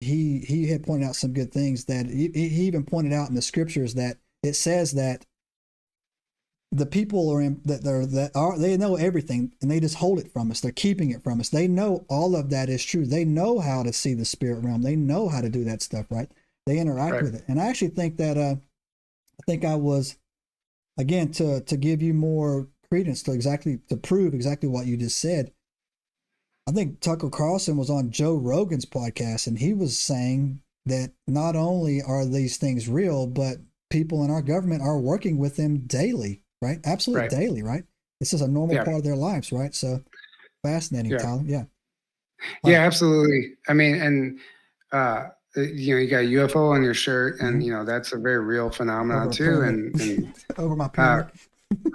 he had pointed out some good things that he even pointed out in the scriptures that it says that the people they know everything and they just hold it from us. They're keeping it from us. They know all of that is true. They know how to see the spirit realm. They know how to do that stuff, right? They interact with it. And I actually think that I think I was, again, to give you more credence to prove exactly what you just said. I think Tucker Carlson was on Joe Rogan's podcast, and he was saying that not only are these things real, but people in our government are working with them daily, right? Absolutely daily, right? This is a normal part of their lives, right? So fascinating, Tyler. Yeah. Yeah, absolutely. I mean, and you got UFO on your shirt, and that's a very real phenomenon too. And over my pyramid.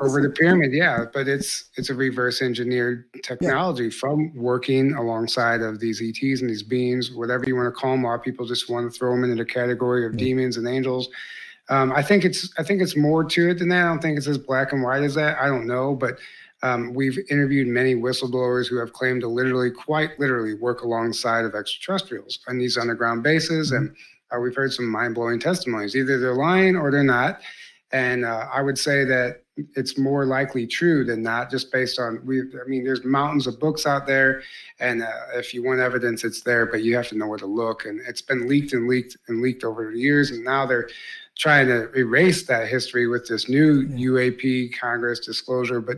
Over the pyramid, yeah, but it's a reverse engineered technology from working alongside of these ETs and these beings, whatever you want to call them. A lot of people just want to throw them into the category of demons and angels. I think it's more to it than that. I don't think it's as black and white as that. I don't know, but we've interviewed many whistleblowers who have claimed to quite literally work alongside of extraterrestrials on these underground bases, and we've heard some mind-blowing testimonies. Either they're lying or they're not. And I would say that it's more likely true than not, just based on there's mountains of books out there, and if you want evidence, it's there, but you have to know where to look. And it's been leaked over the years, and now they're trying to erase that history with this new UAP Congress disclosure. But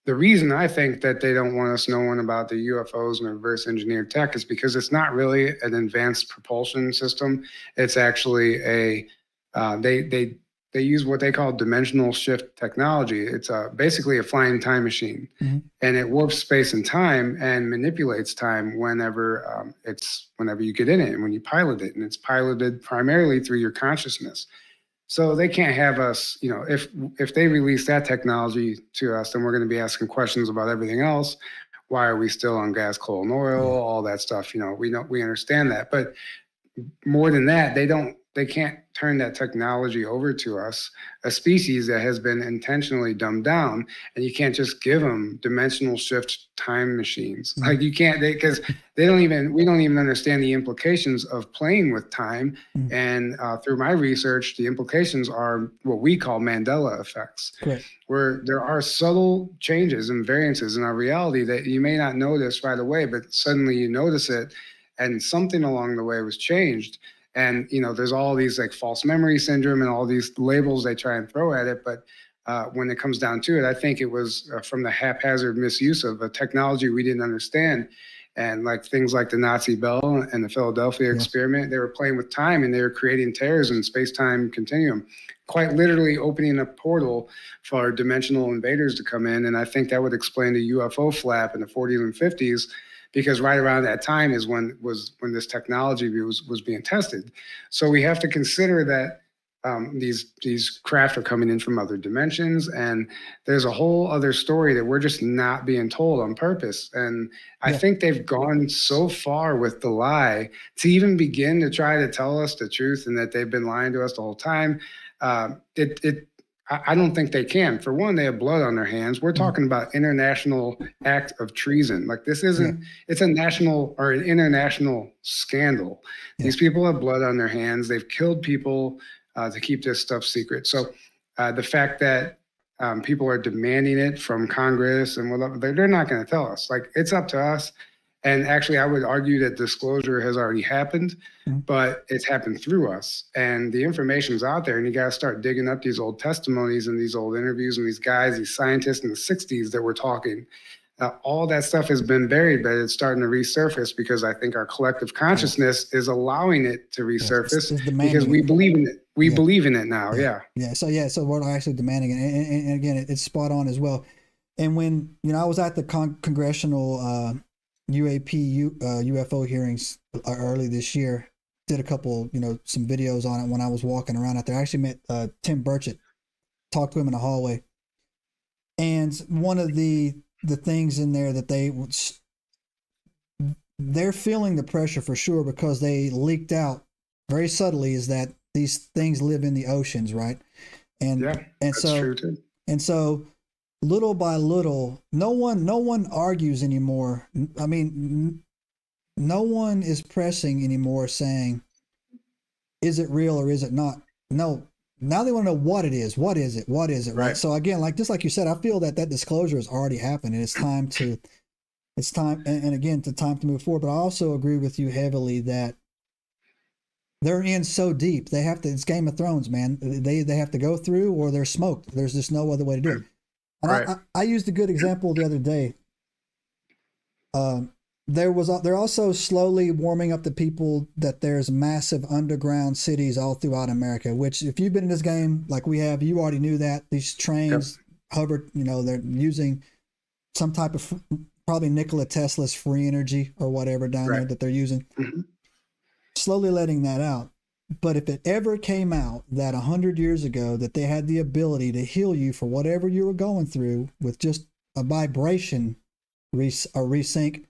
the reason I think that they don't want us knowing about the UFOs and reverse engineered tech is because it's not really an advanced propulsion system. It's actually they use what they call dimensional shift technology. It's basically a flying time machine, and it warps space and time and manipulates time whenever you get in it and when you pilot it, and it's piloted primarily through your consciousness. So they can't have us, if they release that technology to us, then we're going to be asking questions about everything else. Why are we still on gas, coal, and oil? All that stuff. We understand that, but more than that, they can't turn that technology over to us, a species that has been intentionally dumbed down, and you can't just give them dimensional shift time machines. Like you can't, because we don't even understand the implications of playing with time. And through my research, the implications are what we call Mandela effects, where there are subtle changes and variances in our reality that you may not notice right away, but suddenly you notice it, and something along the way was changed. And, there's all these like false memory syndrome and all these labels they try and throw at it. But when it comes down to it, I think it was from the haphazard misuse of a technology we didn't understand. And like things like the Nazi bell and the Philadelphia experiment, they were playing with time and they were creating tears in space-time continuum, quite literally opening a portal for dimensional invaders to come in. And I think that would explain the UFO flap in the 40s and 50s. Because right around that time is when this technology was being tested. So we have to consider that these craft are coming in from other dimensions, and there's a whole other story that we're just not being told on purpose. And I think they've gone so far with the lie to even begin to try to tell us the truth and that they've been lying to us the whole time. I don't think they can. For one, they have blood on their hands. We're talking about international act of treason. Like this isn't, it's a national or an international scandal. These people have blood on their hands. They've killed people to keep this stuff secret. So the fact that people are demanding it from Congress and whatever, they're not going to tell us. Like it's up to us. And actually, I would argue that disclosure has already happened, but it's happened through us. And the information's out there, and you got to start digging up these old testimonies and these old interviews and these guys, these scientists in the 60s that were talking. All that stuff has been buried, but it's starting to resurface because I think our collective consciousness is allowing it to resurface because we believe in it. We believe in it now. So we're actually demanding it. And again, it's spot on as well. And when, I was at the congressional UFO hearings early this year, did a couple, some videos on it when I was walking around out there. I actually met Tim Burchett, talked to him in the hallway. And one of the things in there that they're feeling the pressure for sure because they leaked out very subtly is that these things live in the oceans, right? And that's true too. And so little by little, no one argues anymore. I mean, no one is pressing anymore saying, is it real or is it not? No. Now they want to know what it is. What is it? What is it? Right. So again, just like you said, I feel that disclosure has already happened, and it's time, and again, time to move forward. But I also agree with you heavily that they're in so deep. They have to, it's Game of Thrones, man. They have to go through, or they're smoked. There's just no other way to do it. And I used a good example the other day. They're also slowly warming up the people that there's massive underground cities all throughout America, which if you've been in this game like we have, you already knew that these trains hover, they're using some type of probably Nikola Tesla's free energy or whatever down there that they're using. Slowly letting that out. But if it ever came out that 100 years ago that they had the ability to heal you for whatever you were going through with just a vibration resync,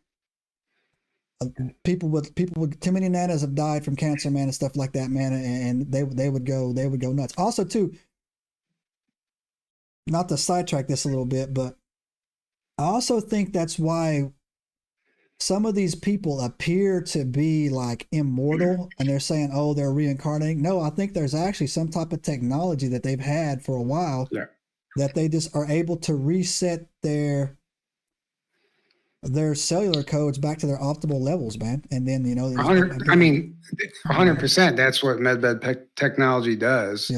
people with too many nanas have died from cancer, man, and stuff like that, man, and they would go nuts. Also, too, not to sidetrack this a little bit, but I also think that's why some of these people appear to be like immortal, and they're saying, oh, they're reincarnating. No, I think there's actually some type of technology that they've had for a while that they just are able to reset their cellular codes back to their optimal levels, man. And then, 100%. That's what medbed technology does.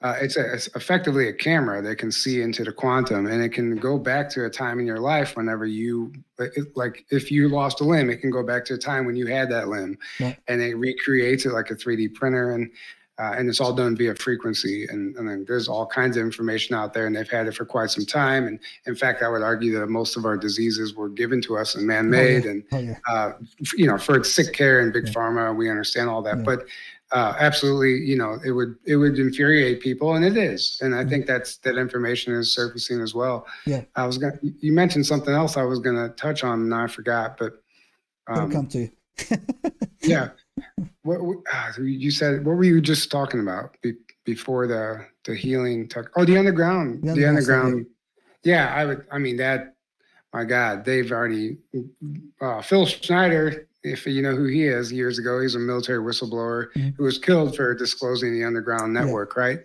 It's effectively a camera that can see into the quantum, and it can go back to a time in your life whenever like if you lost a limb, it can go back to a time when you had that limb, and it recreates it like a 3D printer. And it's all done via frequency. And then there's all kinds of information out there, and they've had it for quite some time. And in fact, I would argue that most of our diseases were given to us and man-made. For sick care and big pharma, we understand all that. But absolutely, it would infuriate people, and it is. And I think that information is surfacing as well. You mentioned something else I was gonna touch on, and I forgot, but it'll come to you. What you said? What were you just talking about before the healing? The underground. The underground. That. My God, they've already. Phil Schneider, if you know who he is, years ago, he's a military whistleblower who was killed for disclosing the underground network, right?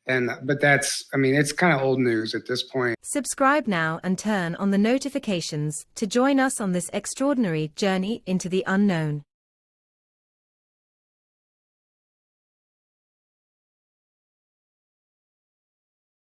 But it's kind of old news at this point. Subscribe now and turn on the notifications to join us on this extraordinary journey into the unknown.